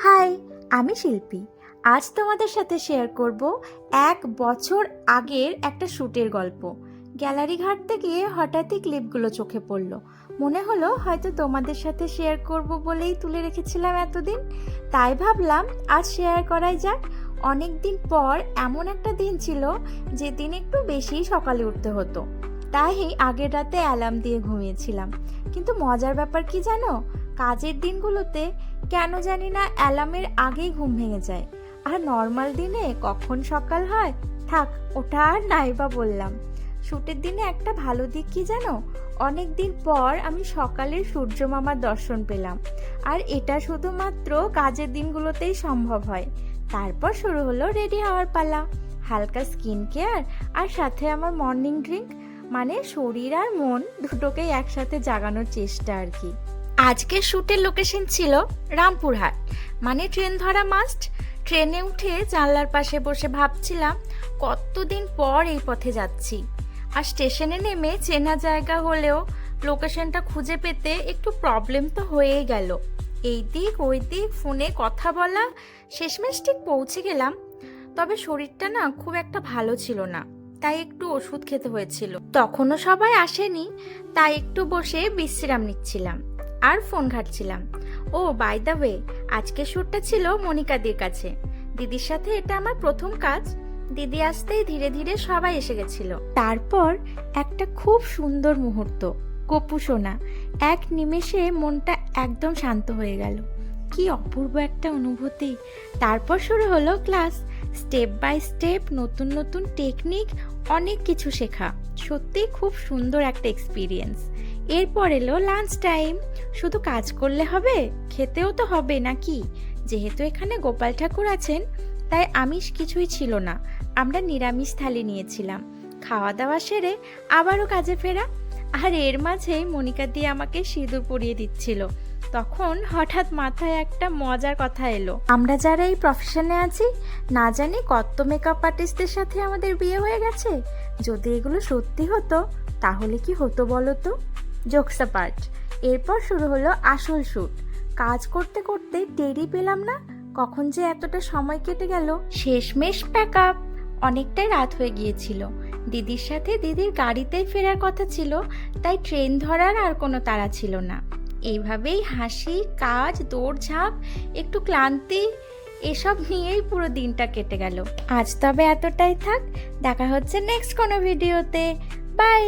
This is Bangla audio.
হাই, আমি শিল্পী। আজ তোমাদের সাথে শেয়ার করব 1 বছর আগের একটা শ্যুটের গল্প। গ্যালারি ঘাটতে গিয়ে হঠাৎই ক্লিপগুলো চোখে পড়ল। মনে হলো হয়তো তোমাদের সাথে শেয়ার করব বলেই তুলে রেখেছিলাম এতদিন। তাই ভাবলাম আজ শেয়ার করাই যাক। অনেক দিন পর এমন একটা দিন ছিল যেদিন একটু বেশি সকালে উঠতে হতো। তাই আগের রাতে অ্যালার্ম দিয়ে ঘুমিয়েছিলাম। কিন্তু মজার ব্যাপার কি জানো, কাজের দিনগুলোতে কেন জানি না অ্যালার্মের আগেই ঘুম ভেঙে যায়। আর নর্মাল দিনে কখন সকাল হয়, থাক ওটা আর নাই বা বললাম। শ্যুটের দিনে একটা ভালো দিক কি জানো, অনেক দিন পর আমি সকালের সূর্য মামার দর্শন পেলাম। আর এটা শুধুমাত্র কাজের দিনগুলোতেই সম্ভব হয়। তারপর শুরু হলো রেডি হওয়ার পালা, হালকা স্কিন কেয়ার আর সাথে আমার মর্নিং ড্রিঙ্ক। মানে শরীর আর মন দুটোকেই একসাথে জাগানোর চেষ্টা আর কি। আজকের শ্যুটের লোকেশন ছিল রামপুরহাট, মানে ট্রেন ধরা মাস্ট। ট্রেনে উঠে জানলার পাশে বসে ভাবছিলাম কতদিন পর এই পথে যাচ্ছি। আর স্টেশনে নেমে চেনা জায়গা হলেও লোকেশনটা খুঁজে পেতে একটু প্রবলেম তো হয়েই গেল। এই দিক ওই দিক ফোনে কথা বলা, শেষমেশ ঠিক পৌঁছে গেলাম। তবে শরীরটা না খুব একটা ভালো ছিল না, তাই একটু ওষুধ খেতে হয়েছিল। তখনও সবাই আসেনি, তাই একটু বসে বিশ্রাম নিচ্ছিলাম আর ফোন ঘাঁটছিলাম। ও বাই দ্য ওয়ে, আজকের শ্যুটটা ছিল মনিকাদির কাছে। দিদির সাথে এটা আমার প্রথম কাজ। দিদি আসতেই ধীরে ধীরে সবাই এসে গেছিল। তারপর একটা খুব সুন্দর মুহূর্ত, গপু সোনা। এক নিমেষে মনটা একদম শান্ত হয়ে গেল। কি অপূর্ব একটা অনুভূতি। তারপর শুরু হলো ক্লাস। স্টেপ বাই স্টেপ নতুন নতুন টেকনিক, অনেক কিছু শেখা। সত্যি খুব সুন্দর একটা এক্সপিরিয়েন্স। এরপর এলো লাঞ্চ টাইম। শুধু কাজ করলে হবে, খেতেও তো হবে নাকি? যেহেতু এখানে গোপাল ঠাকুর আছেন, তাই আমিষ কিছুই ছিল না। আমরা নিরামিষ থালি নিয়েছিলাম। খাওয়া দাওয়া সেরে আবারও কাজে ফেরা। আর এর মাঝে মনিকা দিয়ে আমাকে সিঁদুর পরিয়ে দিচ্ছিল। তখন হঠাৎ মাথায় একটা মজার কথা এলো, আমরা যারা এই প্রফেশনে আছি, না জানি কত মেকআপ আর্টিস্টদের সাথে আমাদের বিয়ে হয়ে গেছে। যদি এগুলো সত্যি হতো তাহলে কি হতো বলো তো? জোকস অ্যাপার্ট, এরপর শুরু হলো আসল শ্যুট। কাজ করতে করতে টেরই পেলাম না কখন যে এতটা সময় কেটে গেল। শেষমেশ প্যাক আপ। অনেকটাই রাত হয়ে গিয়েছিল। দিদির সাথে দিদির গাড়িতেই ফেরার কথা ছিল, তাই ট্রেন ধরার আর কোনো তাড়া ছিল না। এইভাবেই হাসি, কাজ, দৌড়ঝাঁপ, একটু ক্লান্তি, এসব নিয়েই পুরো দিনটা কেটে গেল। আজ তবে এতটাই থাক, দেখা হচ্ছে নেক্সট কোনো ভিডিওতে। বাই।